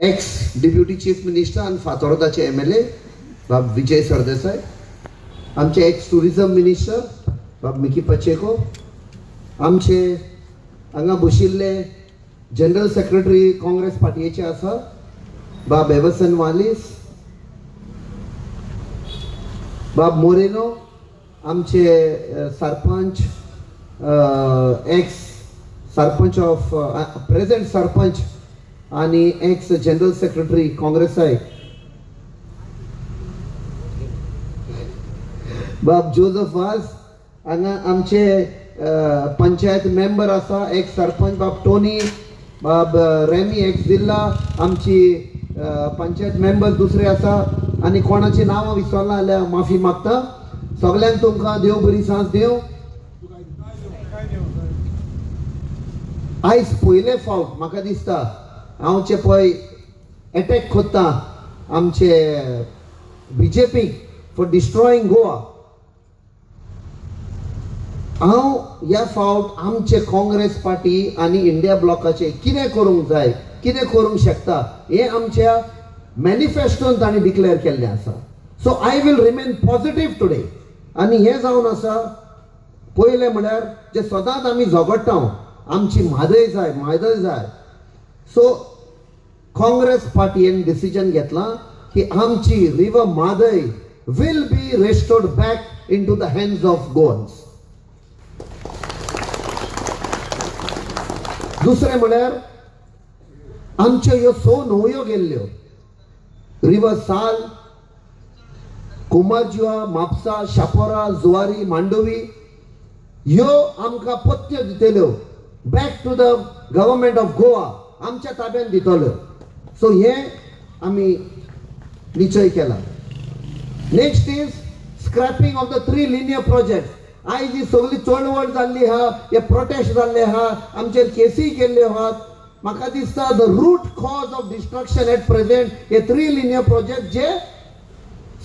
X deputy chief minister आणि फातोर्डाचे MLA बाब विजय सरदेसाई, आमचे एक्स टुरिझम मिनिस्टर बाब मिकी पचेको, आमचे हांगा बशिल्ले जनरल सेक्रेटरी काँग्रेस पार्टीचे आसा बाब एवसन वालिस, बाब मोरेनो, आमचे sarpanch x sarpanch of present sarpanch आणि एक्स जनरल सेक्रेटरी काँग्रेस आहे बाब जोसेफ वाज, हांगा आमचे पंचायत मेंबर आसा एक्स सरपंच बाब टोनी, बाब रेमी एक्स जिल्हा, आमची पंचायत मेंबर दुसरे आसा आणि कोणाची नांवां विसरला जाल्यार माफी मागता. सगळ्यांक तुमकां देव बरी सांज देव. आयज पयले फावट म्हाका दिसता हांवचे पळय अटॅक कोत्ता आमचे बीजेपी फॉर डिस्ट्रॉईंग गोवा. हांव ह्या फावट आमचे काँग्रेस पार्टी आणि इंडिया ब्लॉकाचे कितें करूंक जाय, कितें करूंक शकता हे आमच्या मॅनिफेस्टोन तांणी डिक्लेअर केल्लें आसा. So I will remain positive today. आणि हे जावन आसा पयलें म्हळ्यार जे सदांच आमी झगडटा आमची म्हादय जाय म्हादय जाय. सो काँग्रेस पार्टीन डिसिजन घेतला की आमची river Mhadei will be restored back into the hands of Goans. दुसरे म्हळ्यार आमच्यो ह्यो सो न्हंयो गेल्ल्यो रिवर साल, कुमारजुआ, म्हापसा, शापोरा, जुवारी, मांडोवी ह्यो आमकां पत्त्यो दितल्यो back to the government of Goa, आमच्या ताब्यात दितल्यो. सो हे आमी निश्चय केला. Next is scrapping of the 3 linear project. आयज ही सगळी चळवळ जाल्ली आहा, हे प्रोटेस्ट जाल्ले आहा, आमचेर केसी केल्ल्यो आहात. म्हाका दिसता the root cause of destruction at present हे 3 लिनियर प्रोजेक्ट जे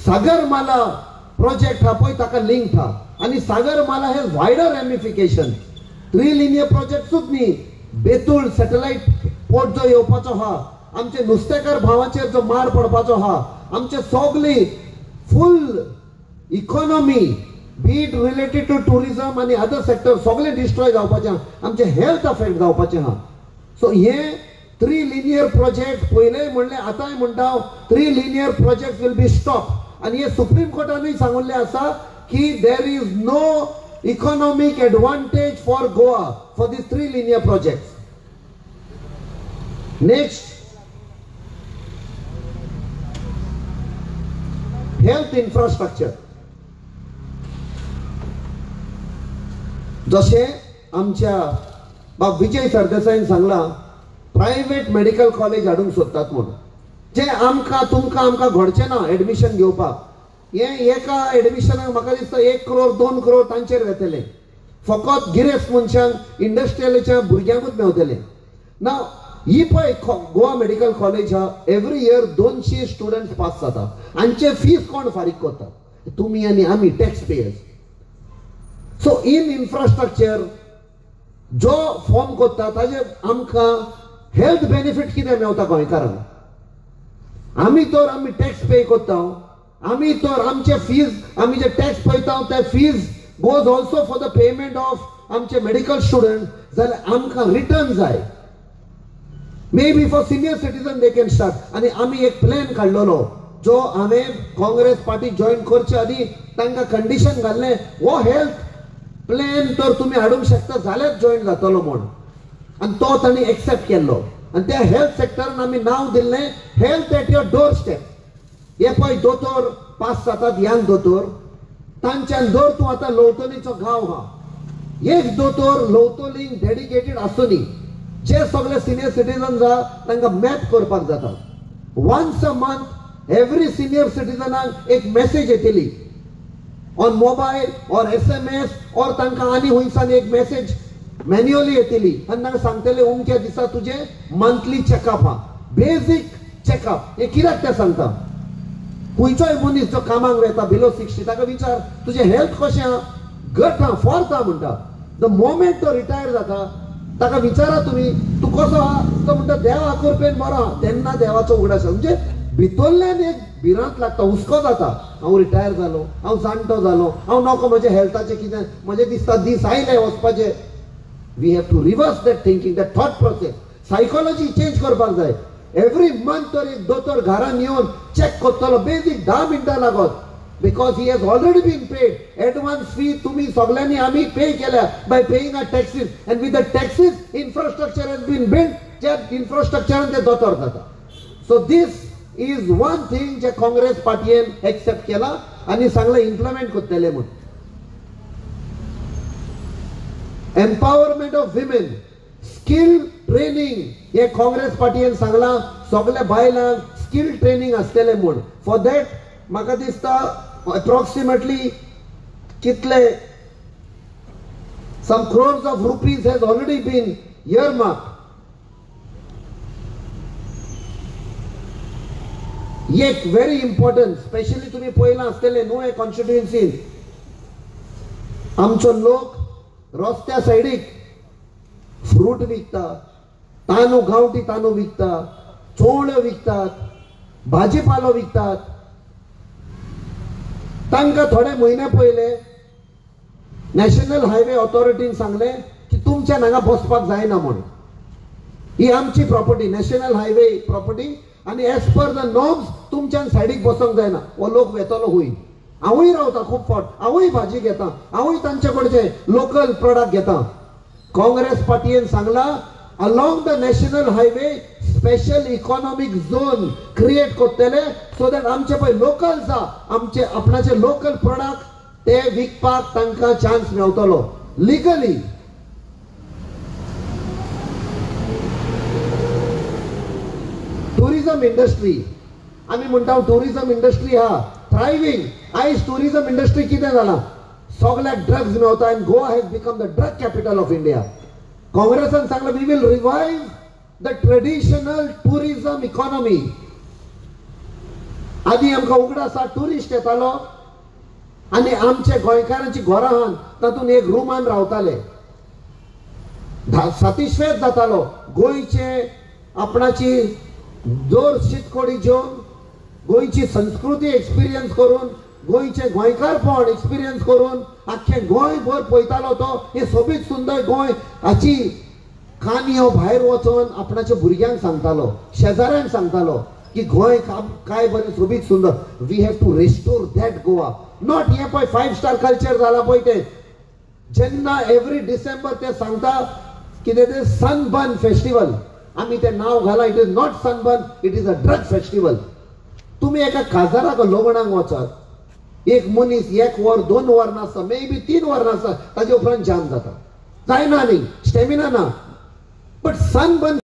सागरमाला प्रोजेक्ट हा पळय ताका लिंक हा आणि सागरमाला हे वायडर रॅमिफिकेशन. 3 लिनियर प्रोजेक्टूच न्ही, बेतूळ सॅटेलाइट पोर्ट जो येवपाचो हा, आमचे नुस्तेकार भावांचेर जो मार पडपाचो हा, आमचे सगळी full economy be it related to tourism आणि अदर सेक्टर सगळे डिस्ट्रॉय जावपाचे, आमचे हेल्थ अफेक्ट जावपाचे हा. सो हे 3 लिनियर प्रोजेक्ट पयले म्हणले आतांय म्हणटा 3 linear project will be stop. आणि हे सुप्रीम कोर्टानूय सांगिल्लें आसा की there is no economic advantage for Goa for this 3 linear project. Next health infrastructure. जसे आमच्या बाब विजय सरदेसाईन सांगला प्रायव्हेट मेडिकल कॉलेज हाडूंक सोदतात म्हणून, जे आमकां तुमकां आमकां घडचें ना एडमिशन घेवपाक. हे एका एडमिशनाक म्हाका दिसता 1 करोड 2 करोड तांचेर वयतले, फकत गिरेस्त मनशांक इंडस्ट्रियलीच्या भुरग्यांकूच मेवतले ना. ही पळय गोवा मेडिकल कॉलेज हा एव्हरी इयर 200 स्टुडंट्स पास जाता. हांचे फीस कोण फारीक करता? तुमी आनी आमी tax pairs. So in infrastructure जो फॉर्म करता ताजे आमकां हेल्थ बेनिफिट कितें मेवता गोंयकारांक? आमी तर आमी टॅक्स पे करता, आमी तर आमचे फीज आमी जे टॅक्स पळयता ते fees goes also for the payment of आमचे मेडिकल स्टुडंट. जाल्यार आमकां रिटर्न जाय. May be for senior citizen they can start. आणि आमी एक प्लॅन काडलेलो जो हांवें काँग्रेस पार्टी जॉईन करचे आदी तांकां कंडिशन घाल्लें हो हेल्थ प्लॅन तर तुम्ही हाडूंक शकता जाल्यार जॉईन जातलो म्हणून. आणि तो तांणी एक्सेप्ट केल्लो. आणि त्या हेल्थ सेक्टरान आमी नांव दिल्लें health at your door step. हे पळय दोतोर पास जातात यंग दोतोर, तांच्यान जर तूं आतां लवतलीचो गांव हा, एक दोतोर लवतलीक डेडिकेटेड आसुनी जे सगळे सिनियर सिटीजन आहा तांकां मॅप करपाक जाता. Once a month every senior सिटीजनाक एक मेसेज येतली ऑन मोबाईल और SMS और तांकां आनी हुंयसान एक मेसेज मॅन्युअली येतली आनी तांकां सांगतले अमक्या दिसा तुजे मंथली चेकअप हा, बेसिक चेकअप. हे कित्याक ते सांगता? खंयचोय मनीस जो कामाक वयता बिलो 60 ताका विचार तुजें हेल्थ कशें हा? घट हा, फोर्थ हा म्हणटा. द मोमेंट तो रिटायर जाता ताका विचारा तुम्ही तू कसो आहा तो म्हणटा देवा कृपेन बरो आहा तेन्ना देवाचो उगडास म्हणजे भितरल्यान एक भिरांत लागता हुस्को जाता हांव रिटायर जालो हांव जाणटो जालो हांव नोको म्हज्या हेल्थाचें कितें म्हजें दिसता दीस आयले वचपाचे we have to reverse that thinking that thought process psychology change करपाक जाय एवरी मंथ तर एक दोतोर घरान येवन चेक करतलो बेजीक 10 मिनटां लागत because he has already been paid advance fee तुम्ही सगळ्यांनी आम्ही पे केल्या by paying our taxes and with the taxes infrastructure has been built त्या इन्फ्रास्ट्रक्चर ते दोतोर जाता so this is one thing जे काँग्रेस पार्टीन एक्सेप्ट केला आणि सांगला इम्प्लिमेंट करतले म्हणून empowerment of women skill training हे काँग्रेस पार्टीन सांगला सगळ्या बायलांक स्किल ट्रेनिंग आसतले म्हणून फॉर दॅट म्हाका दिसता approximately कितले some crores of rupees has already been earmarked. एक very important, especially तुम्ही पळयलां आसतलें न्हू हे कॉन्स्टिट्युएन्सीन आमचो लोक रस्त्या सायडीक फ्रूट विकता तांदूळ गांवठी तांदूळ विकता चोवळ्यो विकतात भाजीपालो विकतात तांकां थोडे म्हयने पयले नॅशनल हायवे ऑथॉरिटीन सांगले की तुमच्या हांगा बसपाक जायना म्हणून ही आमची प्रॉपर्टी नॅशनल हायवे प्रॉपर्टी आणि एज पर द नॉर्म्स तुमच्यान सायडीक बसोंक जायना हो लोक वेतलो हुंय हांवूय रावता खूब फावट हांवूय भाजी घेता हांवूय तांचे कडचे लोकल प्रोडक्ट घेता काँग्रेस पार्टीन सांगला along the national highway special economic zone create करतले so that आमचे पळय लोकल्स आमचे आपणाचे लोकल प्रोडक्ट ते विकपाक तांकां चान्स मेळटलो लिगली टुरिझम इंडस्ट्री आम्ही म्हणटा टुरिझम इंडस्ट्री हा थ्रायविंग आयज टुरिझम इंडस्ट्री कितें जाला सगळ्याक ड्रग्स मेळटा आनी Goa has become the drug capital of India काँग्रेसान सांगलं we will revive the traditional tourism economy आधी आमकां उगडा आसा टुरिस्ट येतालो आनी आमचे गोंयकारांची घरां आहात तातूंत एक रुमान रावताले सॅटिस्फायड जातालो गोंयचे आपणाची जोर शीतकोडी जेवन गोंयची संस्कृती एक्सपिरियन्स करून गोंयचे गोंयकारपण एक्सपिरियन्स करून आख्खे गोंयभर पळयतालो तो हे सोबीत सुंदर गोंय हाची काणयो भायर वचून आपणाच्या भुरग्यांक सांगतालो शेजाऱ्यांक सांगतालो की गोंय काय बरें सोबीत सुंदर we have to restore that Goa not हे पळय 5 स्टार कल्चर जाला पळय ते जेन्ना एवरी डिसेंबर ते सांगता कितें ते सनबर्न फेस्टिवल आमी ते नांव घाला it is not sunburn it is a drug festival तुम्ही एका काजाराक लग्नाक वचात एक मनीस 1 वर 2 वर नासता मे बी 3 वर नासता ताजे उपरांत जाम जाता जायना न्ही स्टॅमिना ना बट सनबर्न